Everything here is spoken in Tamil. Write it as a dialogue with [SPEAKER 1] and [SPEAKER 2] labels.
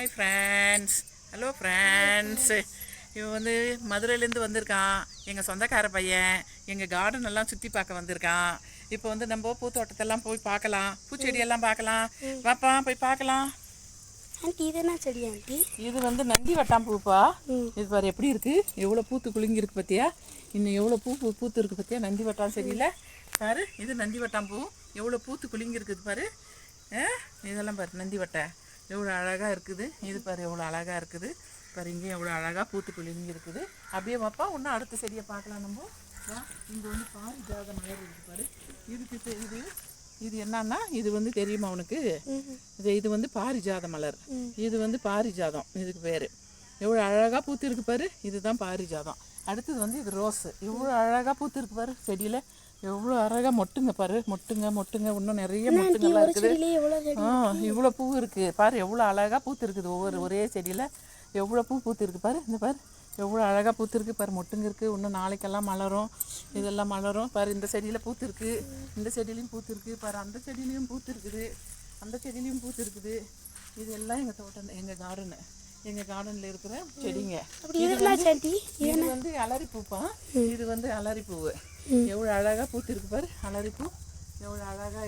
[SPEAKER 1] Hi friends, hello friends. இவன் வந்து மதுரையிலேருந்து வந்திருக்கான். எங்கள் சொந்தக்கார பையன் எங்கள் கார்டன் எல்லாம் சுற்றி பார்க்க வந்திருக்கான். இப்போ வந்து நம்ம பூத்தோட்டத்தெல்லாம் போய் பார்க்கலாம், பூச்செடியெல்லாம் பார்க்கலாம். வாப்பா போய் பார்க்கலாம்.
[SPEAKER 2] ஆண்டி இது என்ன செடி ஆண்டி?
[SPEAKER 1] இது வந்து நந்தி வட்டாம் பூப்பா. இது பாரு எப்படி இருக்குது, எவ்வளோ பூத்து குலுங்கி இருக்கு பார்த்தியா? இன்னும் எவ்வளோ பூத்து இருக்குது பார்த்தியா? நந்தி வட்டாம் சரியில்லை பாரு, இது நந்தி வட்டாம் பூ எவ்வளோ பூத்து குலுங்கி இருக்குது பாரு. இதெல்லாம் பாரு நந்தி வட்டை எவ்வளோ அழகாக இருக்குது. இது பாரு எவ்வளோ அழகாக இருக்குது பாரு. இங்கேயும் எவ்வளோ அழகாக பூத்து குலுங்கி இருக்குது. அப்படியே வாப்பா இன்னும் அடுத்த செடியை பார்க்கலாம் நம்ம. இங்கே வந்து பாரிஜாத மலர் இருக்குது பாரு. இதுக்கு இது என்னன்னா, இது வந்து தெரியுமா உனக்கு? இது வந்து பாரிஜாத மலர். இது வந்து பாரிஜாதம், இதுக்கு பேர். எவ்வளோ அழகாக பூத்து இருக்கு பாரு. இதுதான் பாரிஜாதம். அடுத்தது வந்து இது ரோஸு. எவ்வளோ அழகாக பூத்து இருக்கு பாரு. செடியில் எவ்வளோ அழகாக மொட்டுங்க பாரு. மொட்டுங்க இன்னும் நிறைய மொட்டுங்கள்லாம் இருக்குது. இவ்வளோ பூ இருக்குது பாரு. எவ்வளோ அழகாக பூத்து இருக்குது. ஒரே செடியில் எவ்வளோ பூத்து இருக்கு பாரு. இந்த பாரு எவ்வளோ அழகாக பூத்து இருக்கு பாரு. மொட்டுங்க இருக்குது. இன்னும் நாளைக்கெல்லாம் மலரும். இதெல்லாம் மலரும் பாரு. இந்த செடியில் பூத்து இருக்குது, இந்த செடியிலையும் பூத்து இருக்குது பாரு. அந்த செடியிலையும் பூத்து இருக்குது, அந்த செடியிலையும் பூத்து இருக்குது. இது எல்லாம் எங்கள் தோட்டம், எங்கள் கார்டனு, எங்கள் கார்டனில் இருக்கிற செடிங்க. இது வந்து அலரி பூப்பா. இது வந்து அலரி பூவு. எவ்வளோ அழகாக பூத்து இருக்கு பாரு. அலரி பூ எவ்வளோ அழகாக